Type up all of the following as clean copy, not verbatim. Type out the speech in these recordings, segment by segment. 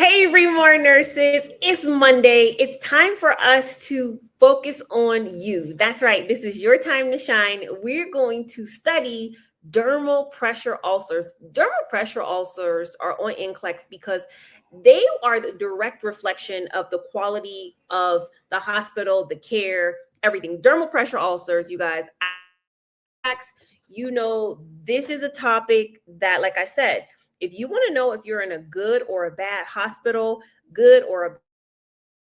Hey, ReMar nurses, it's Monday. It's time for us to focus on you. That's right. This is your time to shine. We're going to study dermal pressure ulcers. Dermal pressure ulcers are on NCLEX because they are the direct reflection of the quality of the hospital, the care, everything. Dermal pressure ulcers, you guys, this is a topic that, like I said, if you want to know if you're in a good or a bad hospital, good or a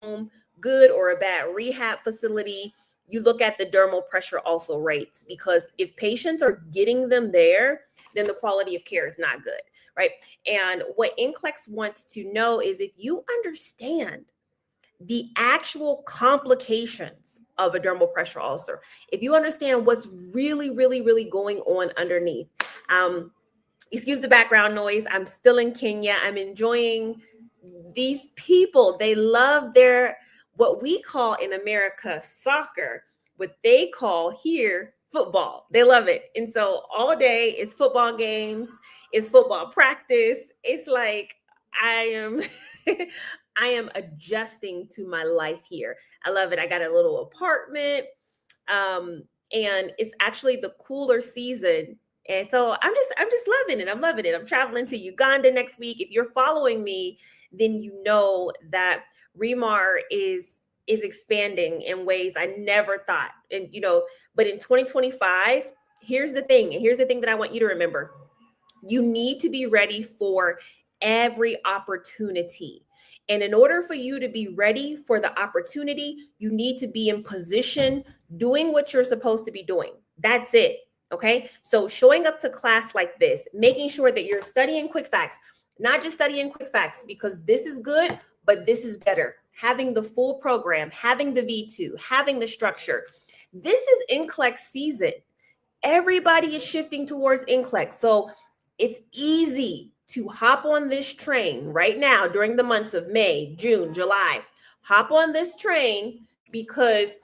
home, good or a bad rehab facility, you look at the dermal pressure ulcer rates, because if patients are getting them there, then the quality of care is not good, right? And what NCLEX wants to know is if you understand the actual complications of a dermal pressure ulcer, if you understand what's really, really, really going on underneath. Excuse the background noise. I'm still in Kenya. I'm enjoying these people. They love their, what we call in America, soccer, what they call here football. They love it. And so all day is football games, it's football practice. It's like I am I am adjusting to my life here. I love it. I got a little apartment. And it's actually the cooler season. And so I'm just loving it. I'm loving it. I'm traveling to Uganda next week. If you're following me, then you know that ReMar is expanding in ways I never thought. And but in 2025, here's the thing. And here's the thing that I want you to remember. You need to be ready for every opportunity. And in order for you to be ready for the opportunity, you need to be in position doing what you're supposed to be doing. That's it. Okay. So showing up to class like this, making sure that you're studying quick facts, not just studying quick facts because this is good, but this is better. Having the full program, having the V2, having the structure. This is NCLEX season. Everybody is shifting towards NCLEX. So it's easy to hop on this train right now during the months of May, June, July. Hop on this train because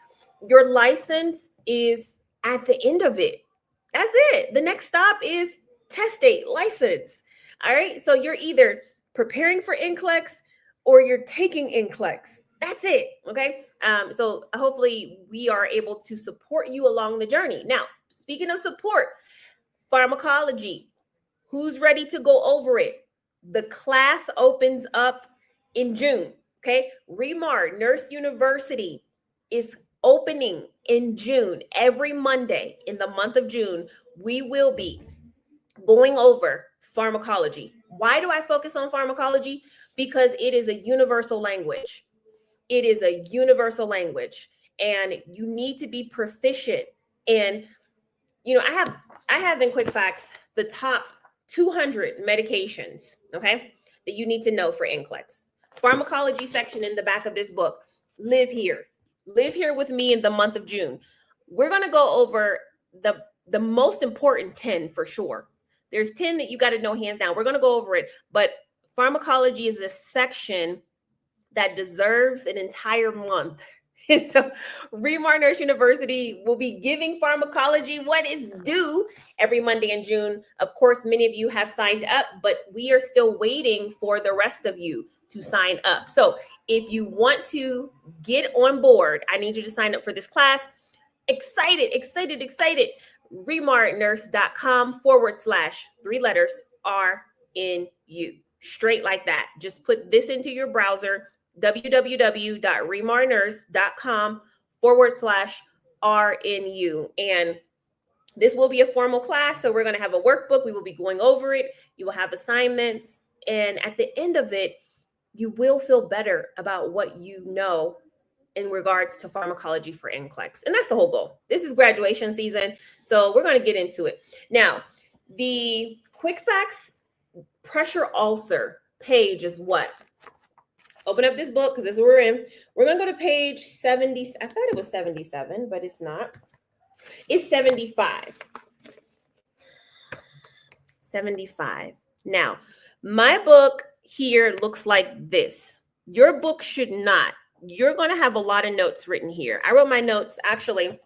your license is at the end of it. That's it. The next stop is test date, license. All right. So you're either preparing for NCLEX or you're taking NCLEX. That's it. Okay. So hopefully we are able to support you along the journey. Now, speaking of support, pharmacology. Who's ready to go over it? The class opens up in June. Okay. ReMar Nurse University is opening in June. Every Monday in the month of June, we will be going over pharmacology. Why do I focus on pharmacology? Because it is a universal language. It is a universal language, and you need to be proficient. And I have in quick facts the top 200 medications, okay, that you need to know for NCLEX. Pharmacology section in the back of this book. Live here with me in the month of June. We're going to go over the most important 10 for sure. There's 10 that you got to know hands down. We're going to go over it, but pharmacology is a section that deserves an entire month. So ReMar Nurse University will be giving pharmacology what is due every Monday in June. Of course, many of you have signed up, but we are still waiting for the rest of you to sign up. So if you want to get on board, I need you to sign up for this class. Excited. ReMarNurse.com/3 letters RNU. Straight like that. Just put this into your browser, www.remarnurse.com/RNU. And this will be a formal class. So we're going to have a workbook. We will be going over it. You will have assignments. And at the end of it, you will feel better about what you know in regards to pharmacology for NCLEX. And that's the whole goal. This is graduation season. So we're going to get into it. Now, the quick facts pressure ulcer page is what? Open up this book because this is what we're in. We're going to go to page 70. I thought it was 77, but it's not. It's 75. 75. Now, my book here looks like this. Your book should not. You're going to have a lot of notes written here. I wrote my notes. Actually,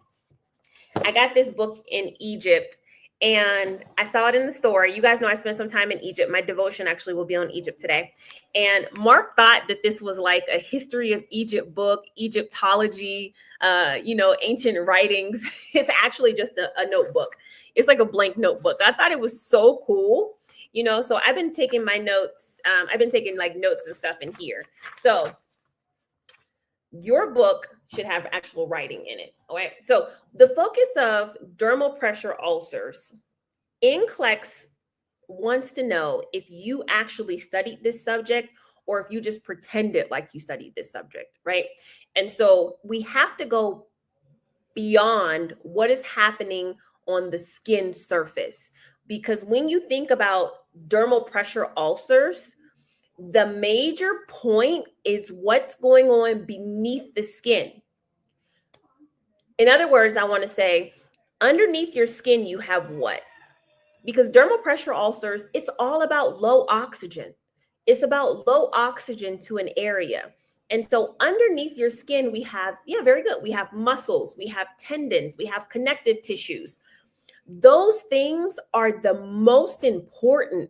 I got this book in Egypt, and I saw it in the store. You guys know I spent some time in Egypt. My devotion actually will be on Egypt today. And Mark thought that this was like a history of Egypt book, Egyptology, ancient writings. It's actually just a notebook. It's like a blank notebook. I thought it was so cool, so I've been taking my notes. I've been taking like notes and stuff in here. So your book should have actual writing in it. All right. So the focus of dermal pressure ulcers, NCLEX wants to know if you actually studied this subject or if you just pretended like you studied this subject, right? And so we have to go beyond what is happening on the skin surface, because when you think about dermal pressure ulcers, the major point is what's going on beneath the skin. In other words, I want to say underneath your skin, you have what? Because dermal pressure ulcers, it's all about low oxygen. It's about low oxygen to an area. And so underneath your skin, we have, very good. We have muscles, we have tendons, we have connective tissues. Those things are the most important.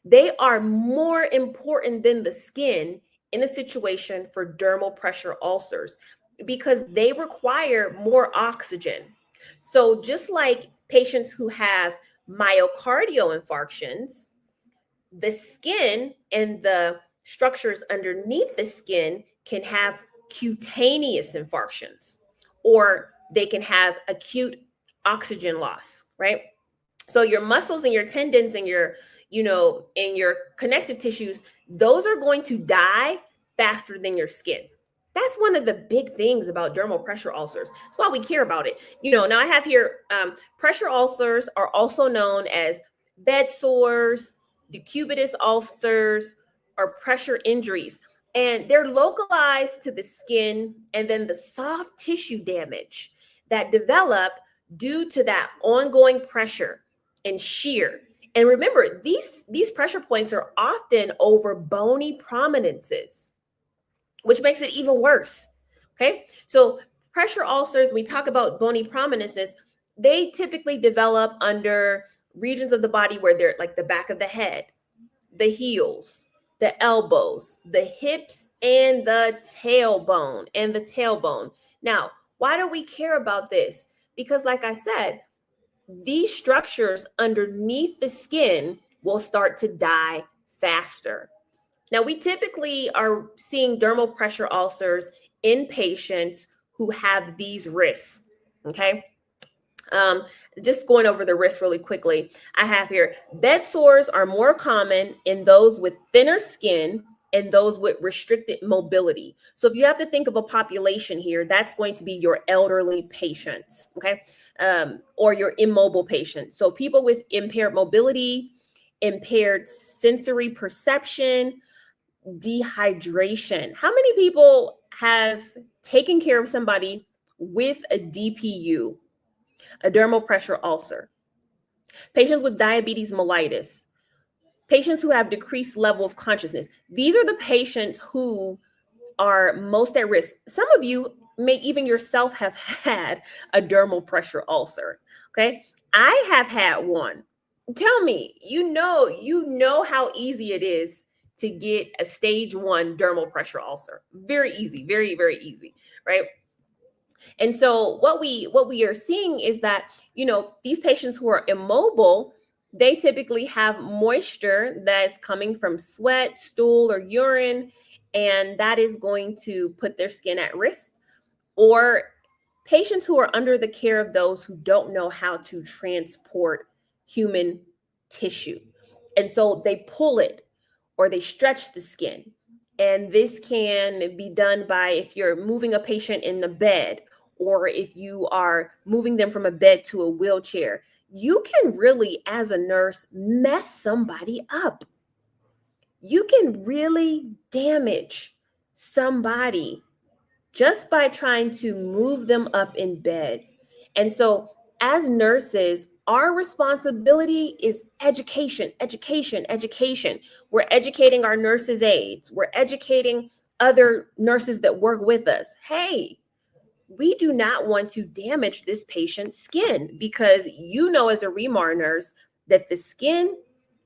They are more important than the skin in a situation for dermal pressure ulcers because they require more oxygen. So just like patients who have myocardial infarctions, the skin and the structures underneath the skin can have cutaneous infarctions, or they can have acute oxygen loss, right? So your muscles and your tendons and your, and your connective tissues, those are going to die faster than your skin. That's one of the big things about dermal pressure ulcers. That's why we care about it. Now I have here, pressure ulcers are also known as bedsores, decubitus ulcers, or pressure injuries. And they're localized to the skin and then the soft tissue damage that develop due to that ongoing pressure and shear. And remember, these pressure points are often over bony prominences, which makes it even worse. Okay, so pressure ulcers, we talk about bony prominences, they typically develop under regions of the body where they're like the back of the head, the heels, the elbows, the hips, and the tailbone. Now, why do we care about this? Because like I said, these structures underneath the skin will start to die faster. Now, we typically are seeing dermal pressure ulcers in patients who have these risks, okay? Just going over the risks really quickly, I have here, bed sores are more common in those with thinner skin and those with restricted mobility. So if you have to think of a population here, that's going to be your elderly patients, okay? Or your immobile patients. So people with impaired mobility, impaired sensory perception, dehydration. How many people have taken care of somebody with a DPU, a dermal pressure ulcer? Patients with diabetes mellitus, patients who have decreased level of consciousness. These are the patients who are most at risk. Some of you may even yourself have had a dermal pressure ulcer. Okay. I have had one. Tell me, you know how easy it is to get a stage 1 dermal pressure ulcer. Very easy, very, very easy, right? And so what we are seeing is that, these patients who are immobile, they typically have moisture that's coming from sweat, stool, or urine, and that is going to put their skin at risk. Or patients who are under the care of those who don't know how to transport human tissue. And so they pull it or they stretch the skin. And this can be done by if you're moving a patient in the bed, or if you are moving them from a bed to a wheelchair. You can really, as a nurse, mess somebody up. You can really damage somebody just by trying to move them up in bed. And so as nurses, our responsibility is education, education, education. We're educating our nurses' aides. We're educating other nurses that work with us. Hey, we do not want to damage this patient's skin, because you know, as a ReMar nurse, that the skin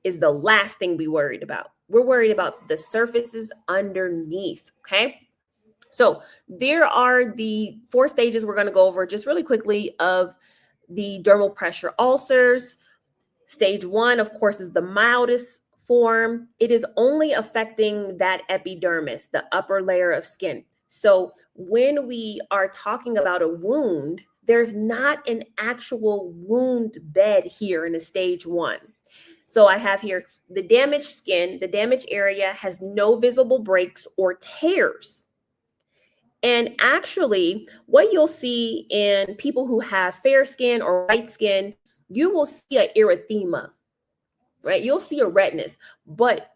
is the last thing we worried about. We're worried about the surfaces underneath, okay? So there are the 4 stages we're going to go over just really quickly of the dermal pressure ulcers. Stage 1, of course, is the mildest form. It is only affecting that epidermis, the upper layer of skin. So when we are talking about a wound, there's not an actual wound bed here in a stage 1. So I have here the damaged skin. The damaged area has no visible breaks or tears. And actually, what you'll see in people who have fair skin or white skin, you will see an erythema, right? You'll see a redness. But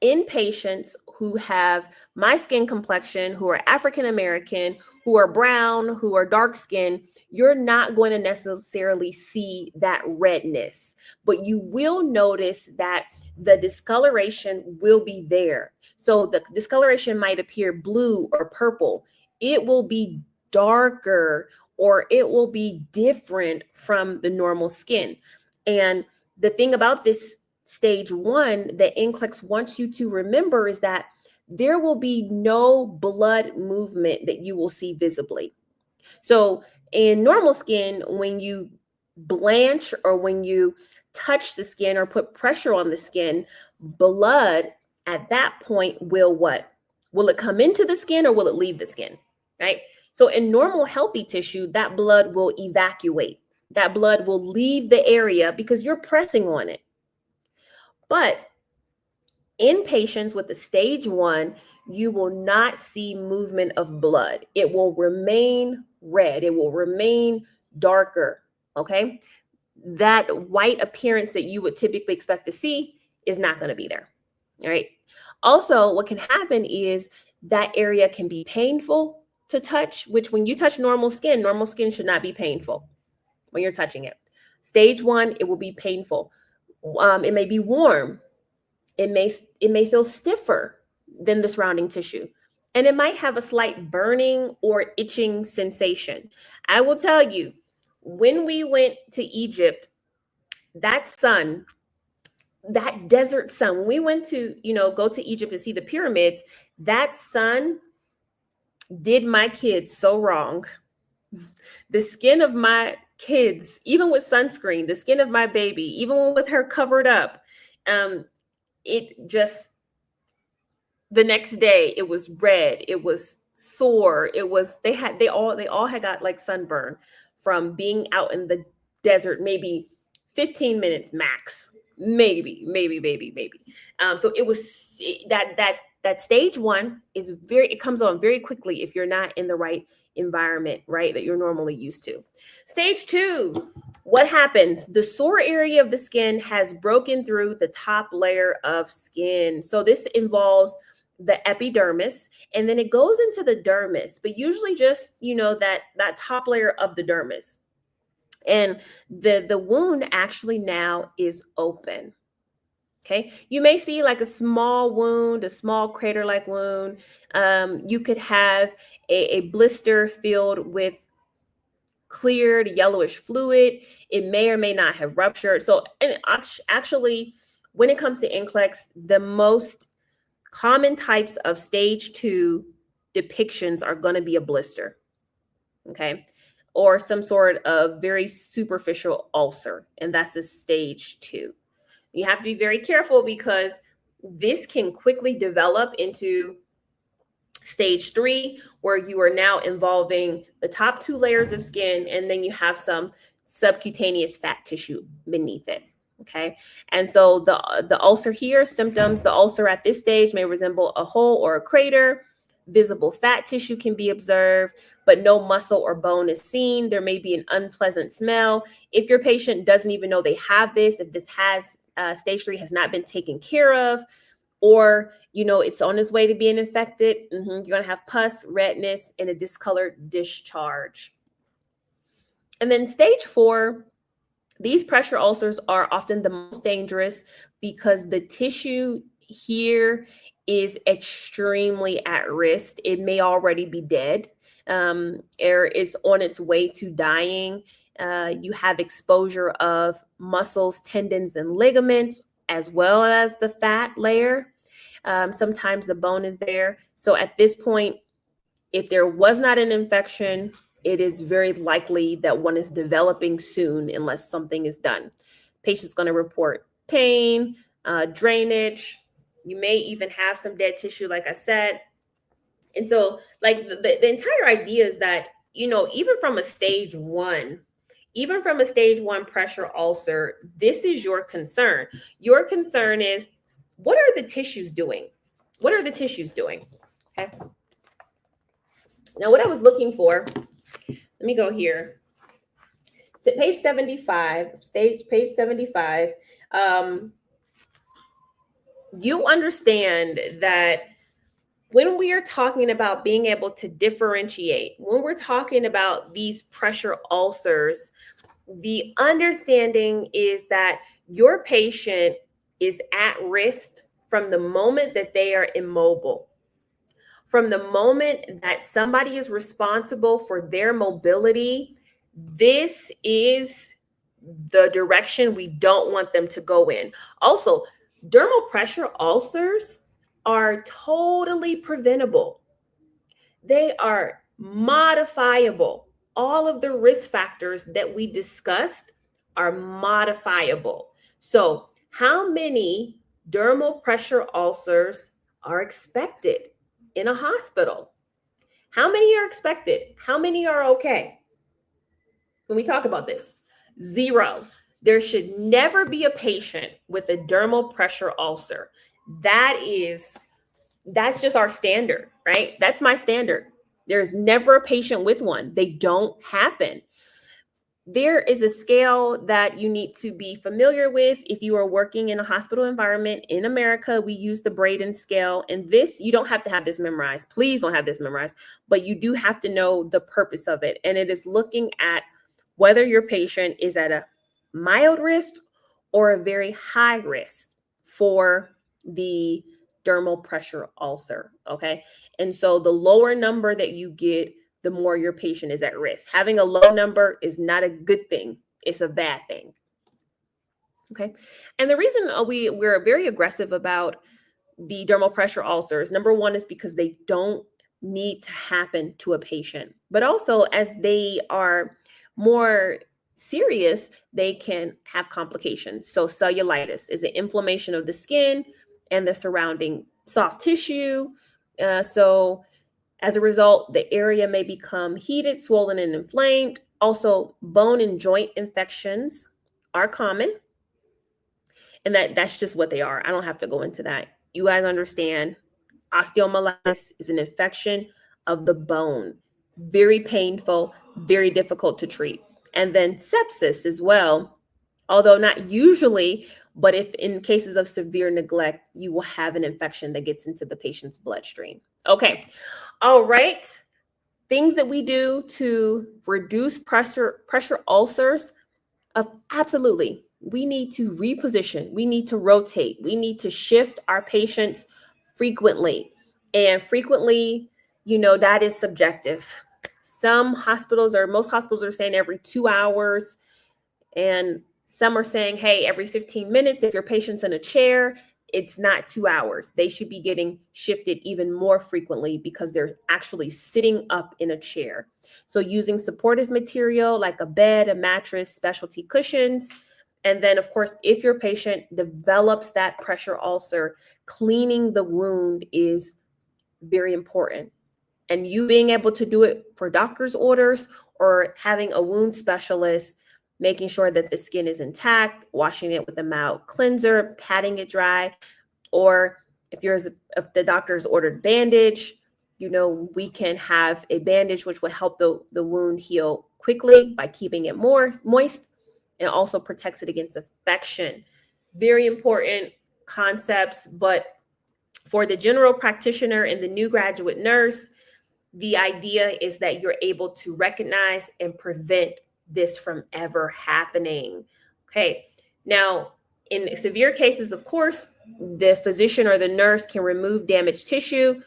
in patients who have my skin complexion, who are African American, who are brown, who are dark skinned, you're not going to necessarily see that redness, but you will notice that the discoloration will be there. So the discoloration might appear blue or purple. It will be darker, or it will be different from the normal skin. And the thing about this stage 1 that NCLEX wants you to remember is that there will be no blood movement that you will see visibly. So in normal skin, when you blanch or when you touch the skin or put pressure on the skin, blood at that point will what? Will it come into the skin or will it leave the skin, right? So in normal healthy tissue, that blood will evacuate. That blood will leave the area because you're pressing on it. But in patients with the stage 1, you will not see movement of blood. It will remain red. It will remain darker, okay? That white appearance that you would typically expect to see is not going to be there, all right? Also, what can happen is that area can be painful to touch, which when you touch normal skin should not be painful when you're touching it. Stage 1, it will be painful. It may be warm. It may feel stiffer than the surrounding tissue, and it might have a slight burning or itching sensation. I will tell you, when we went to Egypt, that sun, that desert sun, when we went to, go to Egypt to see the pyramids, that sun did my kids so wrong. The skin of my kids, even with sunscreen, the skin of my baby, even with her covered up, it just, the next day it was red, it was sore, it was, they all had got like sunburn from being out in the desert, maybe 15 minutes max, maybe. So it was that stage 1 is it comes on very quickly if you're not in the right environment, right, that you're normally used to. Stage 2, what happens? The sore area of the skin has broken through the top layer of skin. So this involves the epidermis, and then it goes into the dermis, but usually just, that top layer of the dermis. And the wound actually now is open. Okay, you may see like a small wound, a small crater-like wound. You could have a blister filled with cleared yellowish fluid. It may or may not have ruptured. So, and actually, when it comes to NCLEX, the most common types of stage 2 depictions are going to be a blister, okay, or some sort of very superficial ulcer, and that's a stage 2. You have to be very careful because this can quickly develop into stage 3, where you are now involving the top 2 layers of skin, and then you have some subcutaneous fat tissue beneath it. Okay. And so the ulcer here, symptoms, the ulcer at this stage may resemble a hole or a crater. Visible fat tissue can be observed, but no muscle or bone is seen. There may be an unpleasant smell. If your patient doesn't even know they have this, if this has stage 3 has not been taken care of, or, it's on its way to being infected, you're going to have pus, redness, and a discolored discharge. And then stage 4, these pressure ulcers are often the most dangerous because the tissue here is extremely at risk. It may already be dead. or it's on its way to dying. You have exposure of muscles, tendons, and ligaments, as well as the fat layer. Sometimes the bone is there. So at this point, if there was not an infection, it is very likely that one is developing soon unless something is done. Patient's going to report pain, drainage. You may even have some dead tissue, like I said. And so, like, the entire idea is that, even from a stage one pressure ulcer, this is your concern. Your concern is, what are the tissues doing? What are the tissues doing? Okay. Now, what I was looking for, let me go here. Page 75, page 75. You understand that when we are talking about being able to differentiate, when we're talking about these pressure ulcers, the understanding is that your patient is at risk from the moment that they are immobile. From the moment that somebody is responsible for their mobility, this is the direction we don't want them to go in. Also, dermal pressure ulcers are totally preventable. They are modifiable. All of the risk factors that we discussed are modifiable. So, how many dermal pressure ulcers are expected in a hospital? How many are expected? How many are okay? When we talk about this, 0. There should never be a patient with a dermal pressure ulcer. That's just our standard, right? That's my standard. There's never a patient with one. They don't happen. There is a scale that you need to be familiar with if you are working in a hospital environment. In America, we use the Braden scale. And this, you don't have to have this memorized. Please don't have this memorized. But you do have to know the purpose of it. And it is looking at whether your patient is at a mild risk or a very high risk for the dermal pressure ulcer. Okay. And so the lower number that you get, the more your patient is at risk. Having a low number is not a good thing. It's a bad thing. Okay. And the reason we're very aggressive about the dermal pressure ulcers, number one, is because they don't need to happen to a patient, but also as they are more serious, they can have complications. So cellulitis is an inflammation of the skin and the surrounding soft tissue. So as a result, the area may become heated, swollen, and inflamed. Also, bone and joint infections are common. And that's just what they are. I don't have to go into that. You guys understand, osteomyelitis is an infection of the bone. Very painful, very difficult to treat. And then sepsis as well, although not usually, but if in cases of severe neglect, you will have an infection that gets into the patient's bloodstream. Okay. All right. Things that we do to reduce pressure ulcers. Absolutely. We need to reposition. We need to rotate. We need to shift our patients frequently. And frequently, that is subjective. Most hospitals are saying every 2 hours. And some are saying, hey, every 15 minutes, if your patient's in a chair, it's not 2 hours. They should be getting shifted even more frequently because they're actually sitting up in a chair. So using supportive material like a bed, a mattress, specialty cushions. And then, of course, if your patient develops that pressure ulcer, cleaning the wound is very important. And you being able to do it for doctor's orders or having a wound specialist, making sure that the skin is intact, washing it with a mild cleanser, patting it dry, or if the doctor's ordered bandage, we can have a bandage which will help the wound heal quickly by keeping it more moist and also protects it against infection. Very important concepts, but for the general practitioner and the new graduate nurse, the idea is that you're able to recognize and prevent this from ever happening. Okay. Now, in severe cases, of course, the physician or the nurse can remove damaged tissue.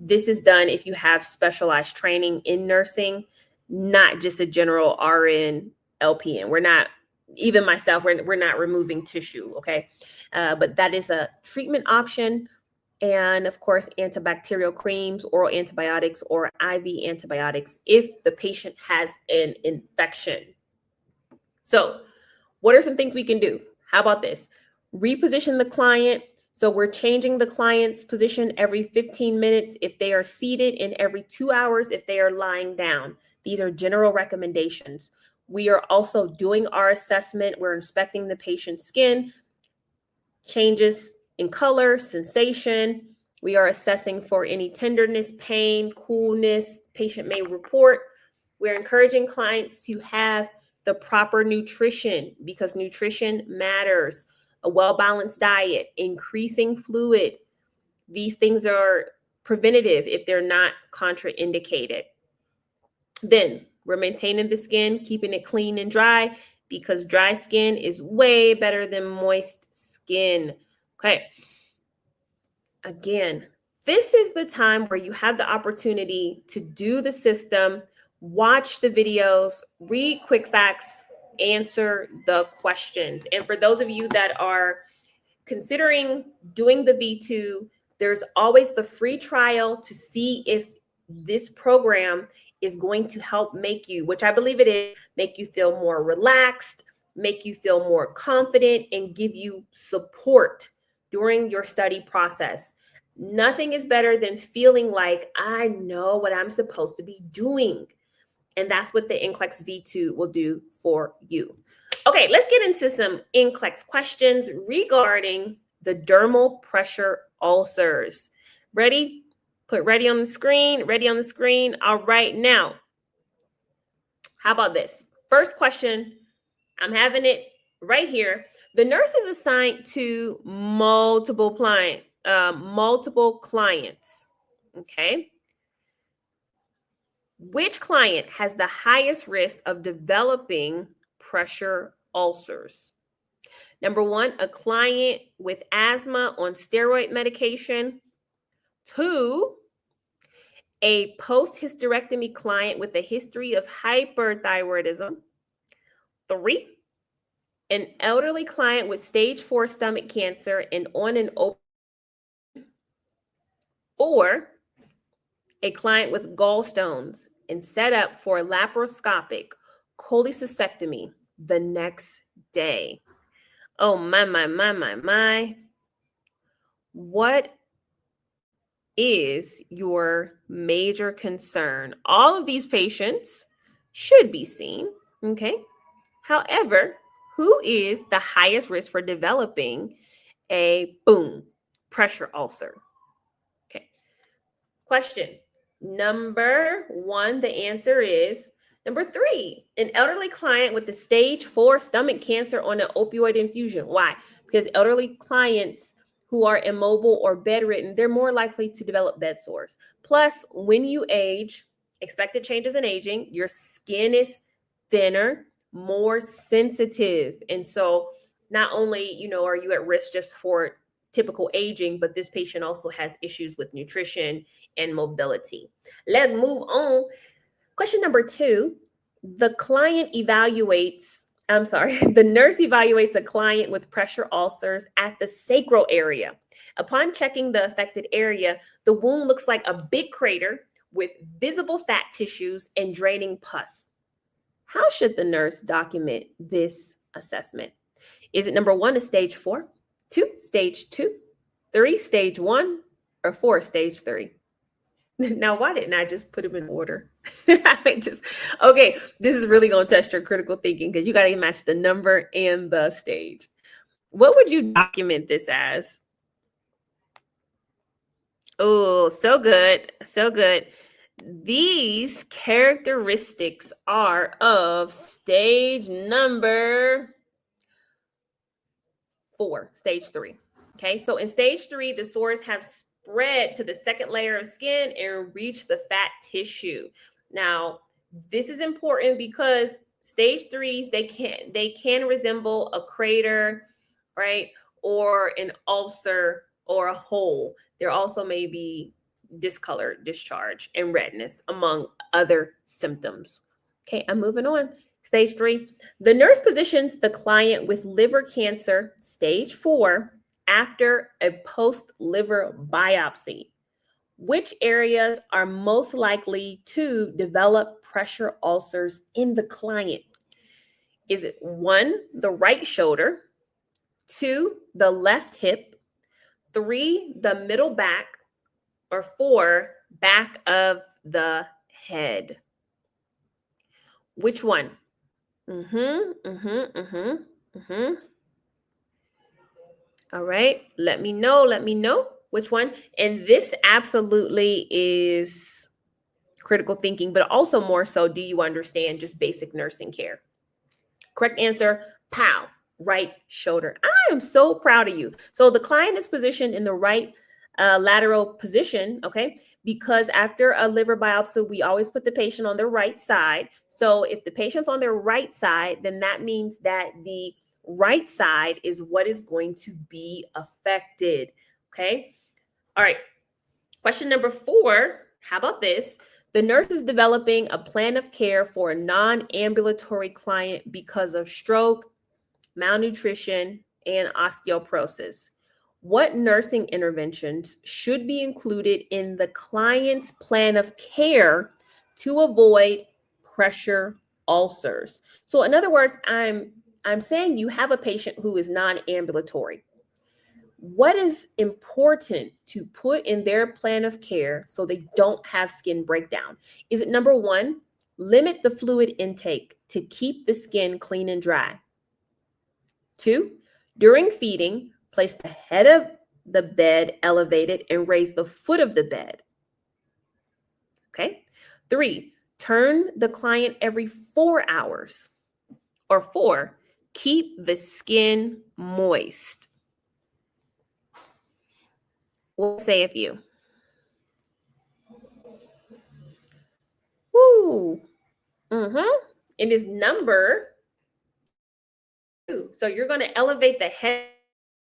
This is done if you have specialized training in nursing, not just a general RN, LPN. We're not, even myself, we're not removing tissue, okay? But that is a treatment option. And of course, antibacterial creams, oral antibiotics, or IV antibiotics if the patient has an infection. So what are some things we can do? How about this? Reposition the client. So we're changing the client's position every 15 minutes if they are seated, and every 2 hours if they are lying down. These are general recommendations. We are also doing our assessment. We're inspecting the patient's skin, changes in color, sensation. We are assessing for any tenderness, pain, coolness patient may report. We're encouraging clients to have the proper nutrition because nutrition matters. A well-balanced diet, increasing fluid. These things are preventative if they're not contraindicated. Then we're maintaining the skin, keeping it clean and dry because dry skin is way better than moist skin. Okay. Again, this is the time where you have the opportunity to do the system, watch the videos, read quick facts, answer the questions. And for those of you that are considering doing the V2, there's always the free trial to see if this program is going to help make you, which I believe it is, make you feel more relaxed, make you feel more confident, and give you support during your study process. Nothing is better than feeling like I know what I'm supposed to be doing. And that's what the NCLEX V2 will do for you. Okay, let's get into some NCLEX questions regarding the dermal pressure ulcers. Ready? Put ready on the screen, ready on the screen. All right, now, how about this? First question, I'm having it right here. The nurse is assigned to multiple clients, okay? Which client has the highest risk of developing pressure ulcers? Number one, a client with asthma on steroid medication. 2, a post-hysterectomy client with a history of hyperthyroidism. 3, an elderly client with stage 4 stomach cancer and on an open. 4, a client with gallstones and set up for laparoscopic cholecystectomy the next day. Oh, my. What is your major concern? All of these patients should be seen, okay? However, who is the highest risk for developing a pressure ulcer? Okay. Question number 1, the answer is number 3, an elderly client with the stage 4 stomach cancer on an opioid infusion. Why? Because elderly clients who are immobile or bedridden, they're more likely to develop bed sores. Plus, when you age, expected changes in aging, your skin is thinner, more sensitive. And so not only, are you at risk just for typical aging, but this patient also has issues with nutrition and mobility. Let's move on. Question number 2, the nurse evaluates a client with pressure ulcers at the sacral area. Upon checking the affected area, the wound looks like a big crater with visible fat tissues and draining pus. How should the nurse document this assessment? Is it number 1, a stage 4, 2, stage 2, 3, stage 1, or 4, stage 3? Now, why didn't I just put them in order? Okay, this is really going to test your critical thinking because you got to match the number and the stage. What would you document this as? Oh, so good. So good. These characteristics are of stage number 4, stage 3. Okay, so in stage 3, the sores have spread to the second layer of skin and reach the fat tissue. Now, this is important because stage 3s, they can resemble a crater, right? Or an ulcer or a hole. There also may be discolored discharge and redness, among other symptoms. Okay, I'm moving on. Stage 3, the nurse positions the client with liver cancer, stage 4, after a post-liver biopsy. Which areas are most likely to develop pressure ulcers in the client? Is it 1, the right shoulder, 2, the left hip, 3, the middle back, or 4, back of the head? Which one? All right, let me know which one. And this absolutely is critical thinking, but also more so, do you understand just basic nursing care? Correct answer, pow, right shoulder. I am so proud of you. So the client is positioned in the right lateral position, okay? Because after a liver biopsy, we always put the patient on their right side. So if the patient's on their right side, then that means that the right side is what is going to be affected, okay? All right, question number 4, how about this? The nurse is developing a plan of care for a non-ambulatory client because of stroke, malnutrition, and osteoporosis. What nursing interventions should be included in the client's plan of care to avoid pressure ulcers? So in other words, I'm saying you have a patient who is non-ambulatory. What is important to put in their plan of care so they don't have skin breakdown? Is it number 1, limit the fluid intake to keep the skin clean and dry? 2, during feeding, place the head of the bed elevated and raise the foot of the bed. Okay. 3, turn the client every 4 hours. Or 4, keep the skin moist. What say of you? Woo. It is number 2. So you're going to elevate the head.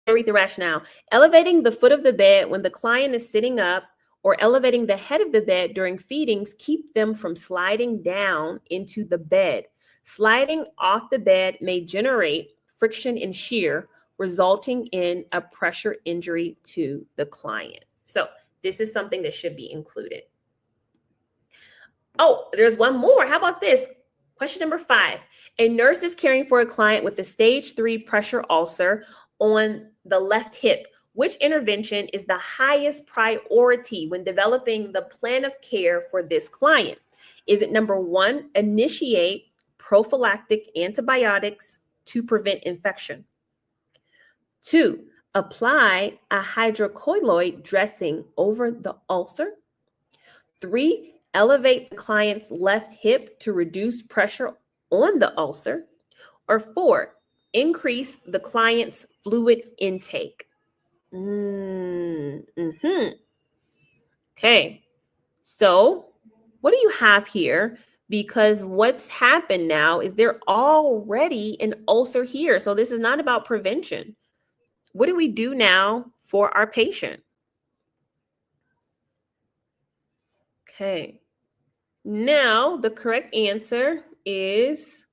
Read the rationale. Elevating the foot of the bed when the client is sitting up or elevating the head of the bed during feedings keep them from sliding down into the bed. Sliding off the bed may generate friction and shear, resulting in a pressure injury to the client. So this is something that should be included. Oh, there's one more. How about this? Question number 5. A nurse is caring for a client with a stage 3 pressure ulcer on the left hip. Which intervention is the highest priority when developing the plan of care for this client? Is it number 1, initiate prophylactic antibiotics to prevent infection? 2, apply a hydrocolloid dressing over the ulcer? 3, elevate the client's left hip to reduce pressure on the ulcer? Or 4, increase the client's fluid intake? Okay, so what do you have here? Because what's happened now is there already an ulcer here. So this is not about prevention. What do we do now for our patient? Okay, now the correct answer is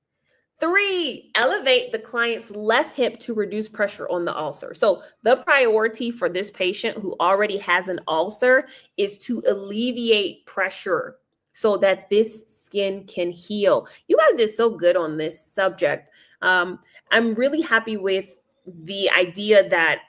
3, elevate the client's left hip to reduce pressure on the ulcer. So the priority for this patient who already has an ulcer is to alleviate pressure so that this skin can heal. You guys did so good on this subject. I'm really happy with the idea that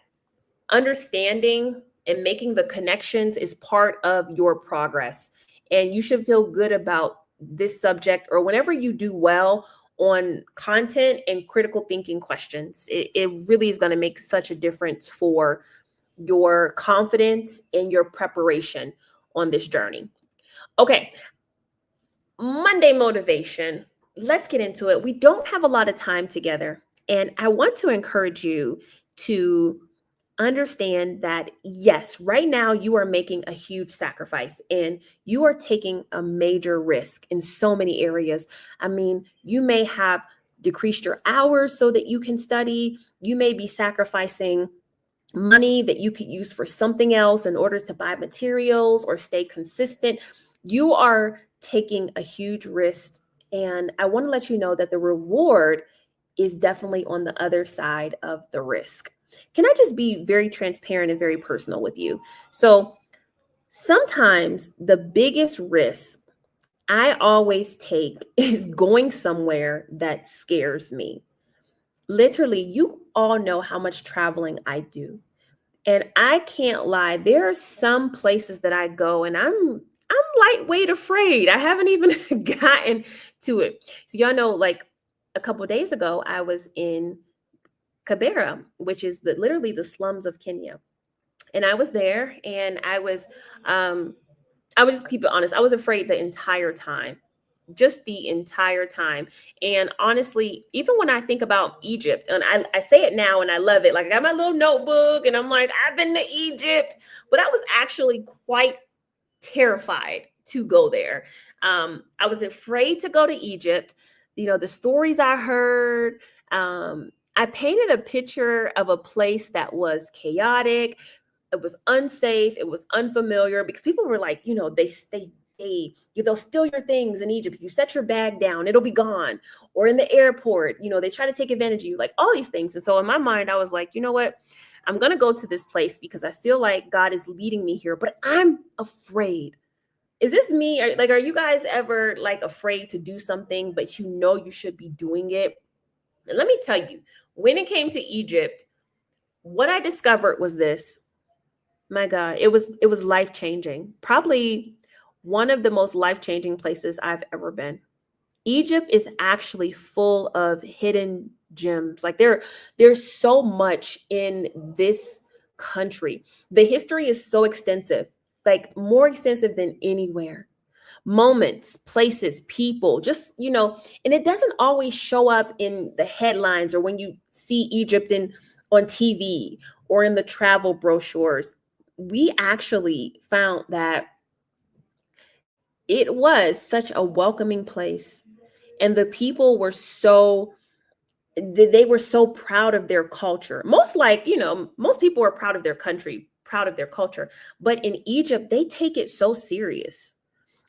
understanding and making the connections is part of your progress. And you should feel good about this subject, or whenever you do well on content and critical thinking questions. It really is going to make such a difference for your confidence and your preparation on this journey. Okay, Monday motivation. Let's get into it. We don't have a lot of time together, and I want to encourage you to understand that, yes, right now you are making a huge sacrifice and you are taking a major risk in so many areas. I mean, you may have decreased your hours so that you can study. You may be sacrificing money that you could use for something else in order to buy materials or stay consistent, you are taking a huge risk. And I want to let you know that the reward is definitely on the other side of the risk. Can I just be very transparent and very personal with you? So sometimes the biggest risk I always take is going somewhere that scares me. Literally, you all know how much traveling I do. And I can't lie, there are some places that I go and I'm lightweight afraid. I haven't even gotten to it. So y'all know, like a couple of days ago, I was in Kibera, which is literally the slums of Kenya. And I was there and I would just keep it honest. I was afraid the entire time, just the entire time. And honestly, even when I think about Egypt, and I say it now and I love it, like I got my little notebook and I'm like, I've been to Egypt, but I was actually quite terrified to go there. I was afraid to go to Egypt. You know, the stories I heard, I painted a picture of a place that was chaotic, it was unsafe, it was unfamiliar, because people were like, you know, they'll steal your things in Egypt. If you set your bag down, it'll be gone. Or in the airport, you know, they try to take advantage of you, like all these things. And so in my mind, I was like, you know what? I'm going to go to this place because I feel like God is leading me here, but I'm afraid. Is this me? Are you guys ever like afraid to do something, but you know you should be doing it? And let me tell you, when it came to Egypt, what I discovered was this. My God, it was life-changing. Probably one of the most life-changing places I've ever been. Egypt is actually full of hidden gems. Like there's so much in this country. The history is so extensive, like more extensive than anywhere. Moments, places, people, just, you know, and it doesn't always show up in the headlines or when you see Egypt on TV or in the travel brochures. We actually found that it was such a welcoming place, and the people were they were so proud of their culture. Most people are proud of their country, proud of their culture, but in Egypt they take it so serious.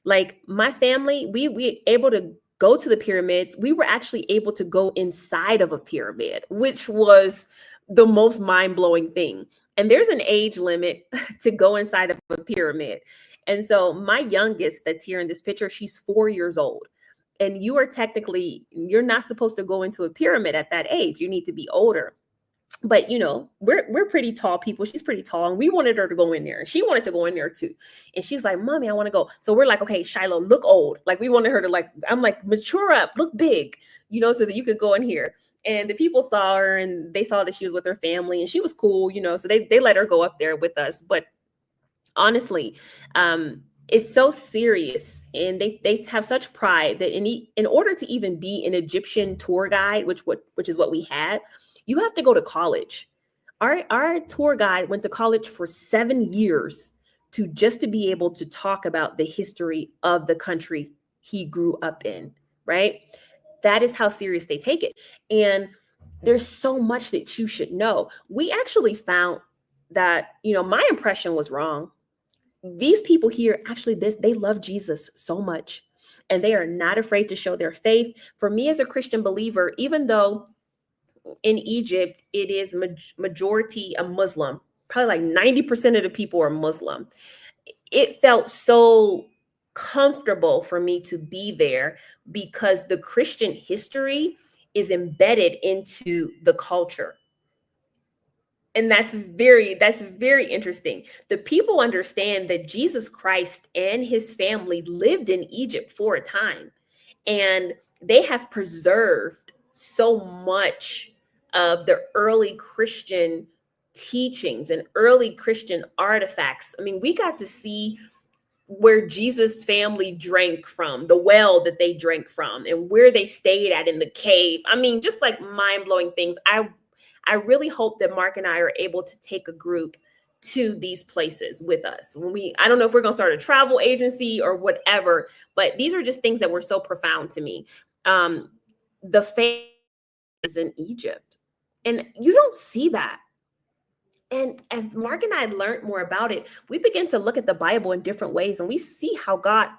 Like my family, we able to go to the pyramids. We were actually able to go inside of a pyramid, which was the most mind-blowing thing. And there's an age limit to go inside of a pyramid. And so my youngest that's here in this picture, she's 4 years old. And you're not supposed to go into a pyramid at that age. You need to be older. But you know, we're pretty tall people. She's pretty tall, and we wanted her to go in there, and she wanted to go in there too. And she's like, "Mommy, I want to go." So we're like, "Okay, Shiloh, look old." Like we wanted her to I'm like, mature up, look big, you know, so that you could go in here. And the people saw her, and they saw that she was with her family, and she was cool, you know. So they let her go up there with us. But honestly, it's so serious, and they have such pride that in order to even be an Egyptian tour guide, which is what we had, you have to go to college. Our tour guide went to college for 7 years to be able to talk about the history of the country he grew up in, right? That is how serious they take it. And there's so much that you should know. We actually found that, you know, my impression was wrong. These people here actually they love Jesus so much, and they are not afraid to show their faith. For me as a Christian believer, even though in Egypt it is majority a Muslim, probably like 90% of the people are Muslim, it felt so comfortable for me to be there because the Christian history is embedded into the culture. And that's very interesting. The people understand that Jesus Christ and his family lived in Egypt for a time, and they have preserved so much of the early Christian teachings and early Christian artifacts. I mean, we got to see where Jesus' family drank from, the well that they drank from, and where they stayed at in the cave. I mean, just like mind-blowing things. I really hope that Mark and I are able to take a group to these places with us. I don't know if we're going to start a travel agency or whatever, but these are just things that were so profound to me. The faith is in Egypt, and you don't see that. And as Mark and I learned more about it, we begin to look at the Bible in different ways, and we see how God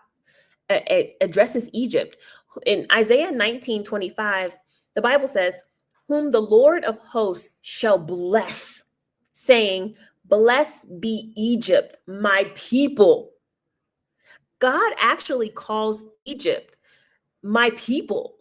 addresses Egypt. In Isaiah 19:25, the Bible says, "Whom the Lord of hosts shall bless, saying, Blessed be Egypt, my people." God actually calls Egypt my people,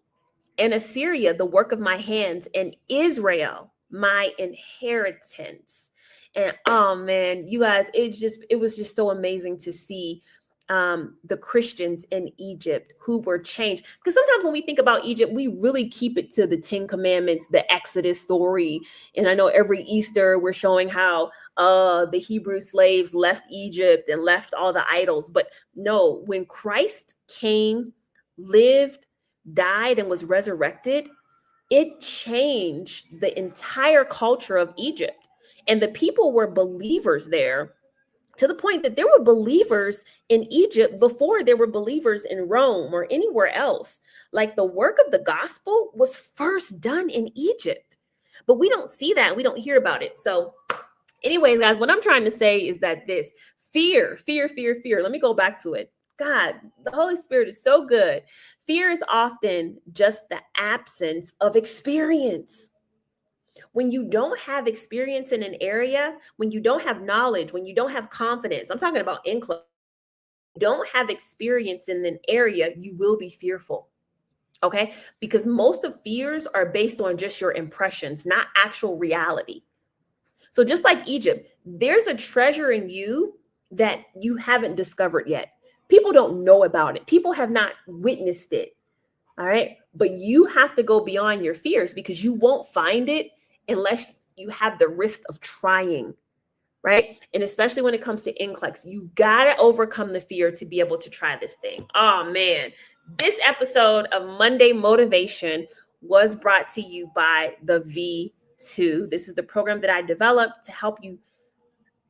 and Assyria the work of my hands, and Israel my inheritance. And oh man, you guys, it was just so amazing to see the Christians in Egypt who were changed. Because sometimes when we think about Egypt, we really keep it to the 10 Commandments, the Exodus story. And I know every Easter we're showing how the Hebrew slaves left Egypt and left all the idols. But no, when Christ came, lived, died, and was resurrected, it changed the entire culture of Egypt. And the people were believers there, to the point that there were believers in Egypt before there were believers in Rome or anywhere else. Like, the work of the gospel was first done in Egypt, but we don't see that. We don't hear about it. So anyways, guys, what I'm trying to say is that this fear. Let me go back to it. God, the Holy Spirit is so good. Fear is often just the absence of experience. When you don't have experience in an area, when you don't have knowledge, when you don't have confidence, I'm talking about NCLEX, don't have experience in an area, you will be fearful. Okay? Because most of fears are based on just your impressions, not actual reality. So just like Egypt, there's a treasure in you that you haven't discovered yet. People don't know about it. People have not witnessed it. All right. But you have to go beyond your fears, because you won't find it unless you have the risk of trying. Right. And especially when it comes to NCLEX, you got to overcome the fear to be able to try this thing. Oh, man. This episode of Monday Motivation was brought to you by the V2. This is the program that I developed to help you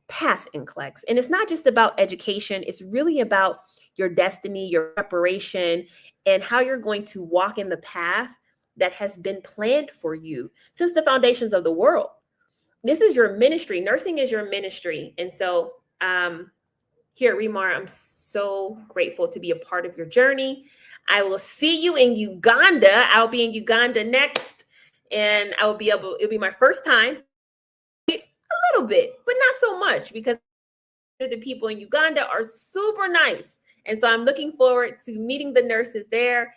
pass NCLEX. And it's not just about education. It's really about your destiny, your preparation, and how you're going to walk in the path that has been planned for you since the foundations of the world. This is your ministry. Nursing is your ministry. And so here at ReMar, I'm so grateful to be a part of your journey. I will see you in Uganda. I'll be in Uganda next, and it'll be my first time. A little bit, but not so much, because the people in Uganda are super nice. And so I'm looking forward to meeting the nurses there.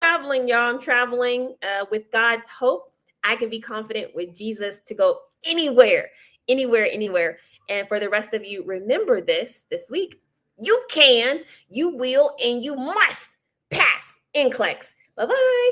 Traveling, y'all. I'm traveling with God's hope. I can be confident with Jesus to go anywhere. And for the rest of you, remember this week. You can, you will, and you must pass NCLEX. Bye-bye.